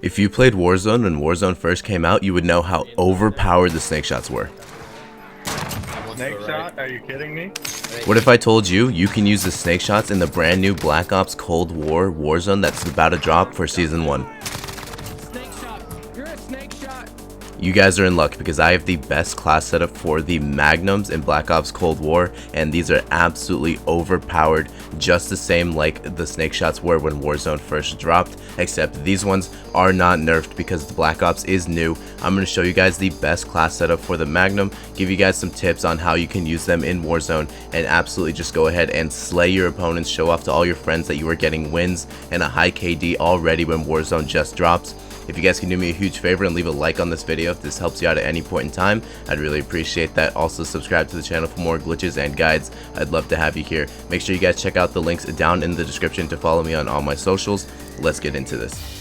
If you played Warzone when Warzone first came out, you would know how overpowered the Snakeshots were. Snakeshot? Are you kidding me? What if I told you you can use the Snakeshots in the brand new Black Ops Cold War Warzone that's about to drop for Season 1? You guys are in luck because I have the best class setup for the Magnums in Black Ops Cold War, and these are absolutely overpowered, just the same like the Snakeshots were when Warzone first dropped, except these ones are not nerfed because the Black Ops is new. I'm going to show you guys the best class setup for the Magnum, give you guys some tips on how you can use them in Warzone, and absolutely just go ahead and slay your opponents, show off to all your friends that you are getting wins and a high KD already when Warzone just drops. If you guys can do me a huge favor and leave a like on this video if this helps you out at any point in time, I'd really appreciate that. Also subscribe to the channel for more glitches and guides. I'd love to have you here. Make sure you guys check out the links down in the description to follow me on all my socials. Let's get into this.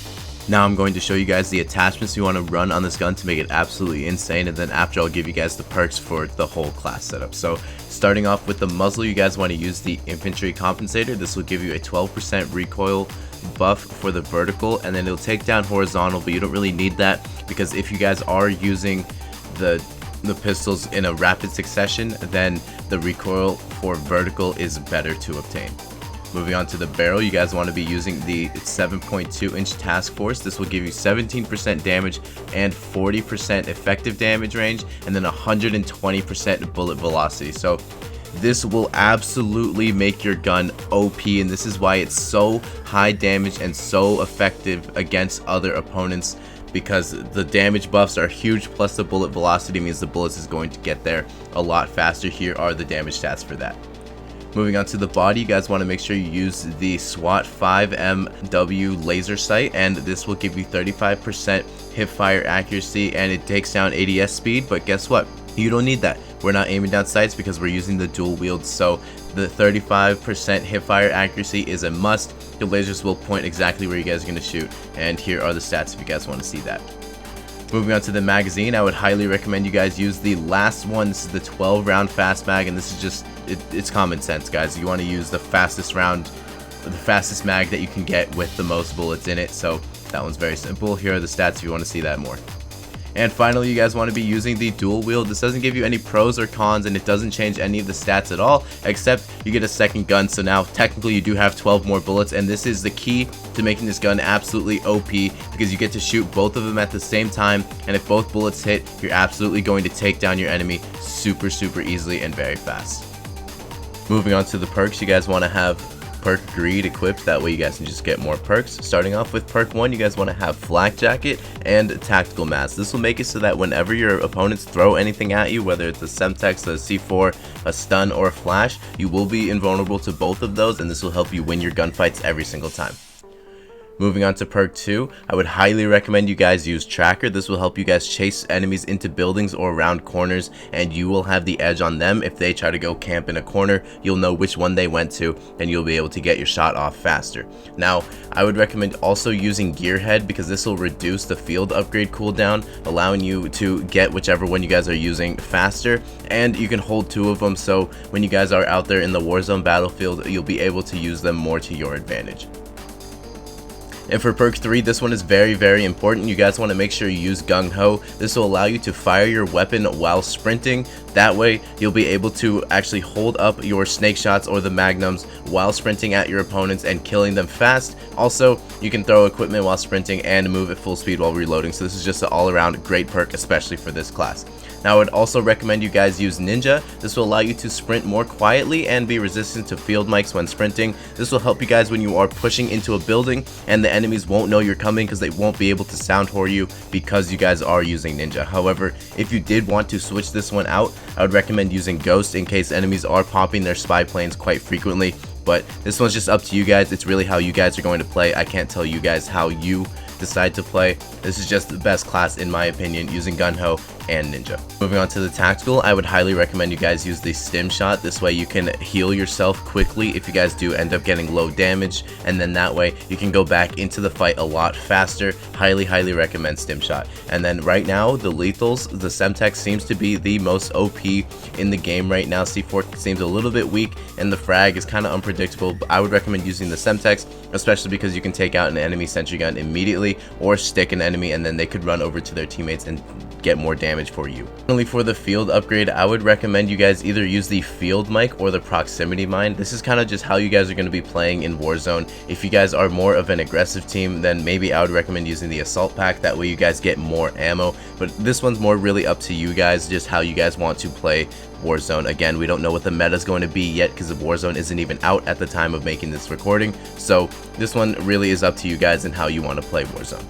Now I'm going to show you guys the attachments you want to run on this gun to make it absolutely insane, and then after I'll give you guys the perks for the whole class setup. So starting off with the muzzle, you guys want to use the infantry compensator. This will give you a 12% recoil buff for the vertical, and then it'll take down horizontal, but you don't really need that because if you guys are using the pistols in a rapid succession, then the recoil for vertical is better to obtain. Moving on to the barrel, you guys want to be using the 7.2 inch task force. This will give you 17% damage and 40% effective damage range, and then 120% bullet velocity. So this will absolutely make your gun OP, and this is why it's so high damage and so effective against other opponents, because the damage buffs are huge, plus the bullet velocity means the bullets is going to get there a lot faster. Here are the damage stats for that. Moving on to the body, you guys want to make sure you use the SWAT 5MW laser sight, and this will give you 35% hip fire accuracy, and it takes down ADS speed, but guess what? You don't need that. We're not aiming down sights because we're using the dual wield, so the 35% hip fire accuracy is a must. The lasers will point exactly where you guys are going to shoot, and here are the stats if you guys want to see that. Moving on to the magazine, I would highly recommend you guys use the last one. This is the 12 round fast mag, and this is just, it's common sense, guys. You want to use the fastest round, the fastest mag that you can get with the most bullets in it, so that one's very simple. Here are the stats if you want to see that more. And finally, you guys want to be using the dual wield. This doesn't give you any pros or cons, and it doesn't change any of the stats at all, except you get a second gun. So now technically you do have 12 more bullets, and this is the key to making this gun absolutely OP, because you get to shoot both of them at the same time, and if both bullets hit, you're absolutely going to take down your enemy super easily and very fast. Moving on to the perks, you guys want to have perk greed equipped, that way you guys can just get more perks. Starting off with perk 1, you guys want to have flak jacket and tactical mask. This will make it so that whenever your opponents throw anything at you, whether it's a semtex, a c4, a stun, or a flash, you will be invulnerable to both of those, and this will help you win your gunfights every single time. Moving on to perk 2, I would highly recommend you guys use tracker. This will help you guys chase enemies into buildings or around corners, and you will have the edge on them. If they try to go camp in a corner, you'll know which one they went to, and you'll be able to get your shot off faster. Now, I would recommend also using gearhead, because this will reduce the field upgrade cooldown, allowing you to get whichever one you guys are using faster, and you can hold 2 of them, so when you guys are out there in the Warzone battlefield, you'll be able to use them more to your advantage. And for perk 3, this one is very important. You guys want to make sure you use Gung Ho. This will allow you to fire your weapon while sprinting. That way you'll be able to actually hold up your snake shots or the magnums while sprinting at your opponents and killing them fast. Also, you can throw equipment while sprinting and move at full speed while reloading. So this is just an all-around great perk, especially for this class. Now, I would also recommend you guys use Ninja. This will allow you to sprint more quietly and be resistant to field mics when sprinting. This will help you guys when you are pushing into a building and the enemies won't know you're coming because they won't be able to sound whore you because you guys are using Ninja. However, if you did want to switch this one out, I would recommend using Ghost in case enemies are popping their spy planes quite frequently. But this one's just up to you guys. It's really how you guys are going to play. I can't tell you guys how you decide to play. This is just the best class in my opinion, using Gung Ho and Ninja. Moving on to the tactical, I would highly recommend you guys use the stim shot. This way you can heal yourself quickly if you guys do end up getting low damage, and then that way you can go back into the fight a lot faster. Highly recommend stim shot. And then right now, the lethals, the semtex seems to be the most OP in the game right now. C4 seems a little bit weak and the frag is kind of unpredictable, but I would recommend using the semtex, especially because you can take out an enemy sentry gun immediately. quickly or stick an enemy, and then they could run over to their teammates and get more damage for you. Finally, for the field upgrade, I would recommend you guys either use the field mic or the proximity mine. This is kind of just how you guys are going to be playing in Warzone. If you guys are more of an aggressive team, then maybe I would recommend using the assault pack. That way you guys get more ammo, but this one's more really up to you guys, just how you guys want to play Warzone. Again, we don't know what the meta is going to be yet because Warzone isn't even out at the time of making this recording, so this one really is up to you guys and how you want to play Warzone.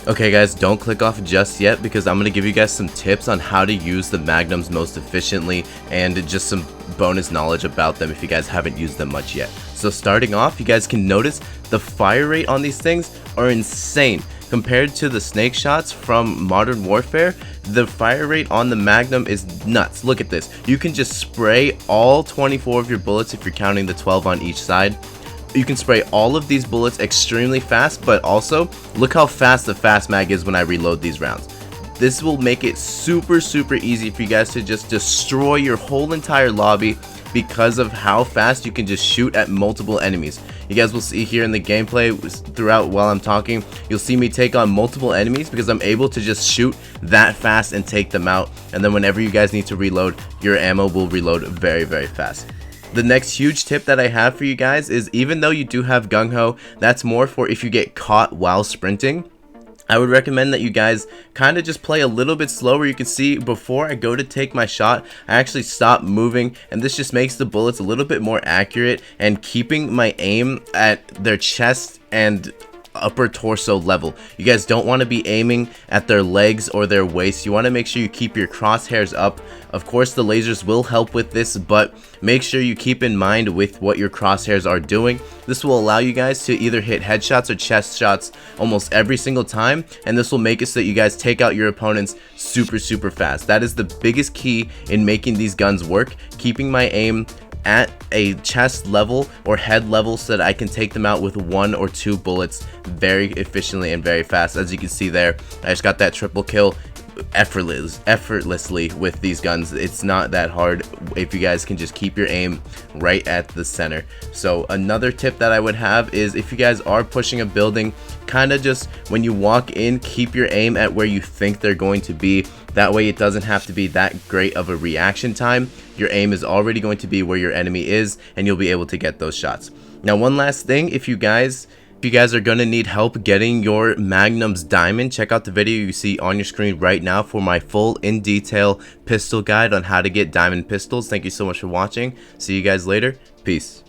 Okay guys, don't click off just yet because I'm going to give you guys some tips on how to use the Magnums most efficiently and just some bonus knowledge about them if you guys haven't used them much yet. So starting off, you guys can notice the fire rate on these things are insane. Compared to the Snakeshots from Modern Warfare, the fire rate on the Magnum is nuts. Look at this. You can just spray all 24 of your bullets if you're counting the 12 on each side. You can spray all of these bullets extremely fast, but also look how fast the fast mag is when I reload these rounds. This will make it super easy for you guys to just destroy your whole entire lobby because of how fast you can just shoot at multiple enemies. You guys will see here in the gameplay throughout while I'm talking, you'll see me take on multiple enemies because I'm able to just shoot that fast and take them out, and then whenever you guys need to reload, your ammo will reload very fast. The next huge tip that I have for you guys is, even though you do have gung ho, that's more for if you get caught while sprinting. I would recommend that you guys kind of just play a little bit slower. You can see before I go to take my shot, I actually stop moving, and this just makes the bullets a little bit more accurate and keeping my aim at their chest and upper torso level. You guys don't want to be aiming at their legs or their waist. You want to make sure you keep your crosshairs up. Of course, the lasers will help with this, but make sure you keep in mind with what your crosshairs are doing. This will allow you guys to either hit headshots or chest shots almost every single time, and this will make it so that you guys take out your opponents super fast. That is the biggest key in making these guns work, keeping my aim at a chest level or head level so that I can take them out with 1 or 2 bullets very efficiently and very fast. As you can see there, I just got that triple kill effortlessly with these guns. It's not that hard if you guys can just keep your aim right at the center. So another tip that I would have is, if you guys are pushing a building, kind of just when you walk in, keep your aim at where you think they're going to be. That way it doesn't have to be that great of a reaction time. Your aim is already going to be where your enemy is, and you'll be able to get those shots. Now, one last thing, if you guys are going to need help getting your Magnums diamond, check out the video you see on your screen right now for my full in detail pistol guide on how to get diamond pistols. Thank you so much for watching. See you guys later. Peace.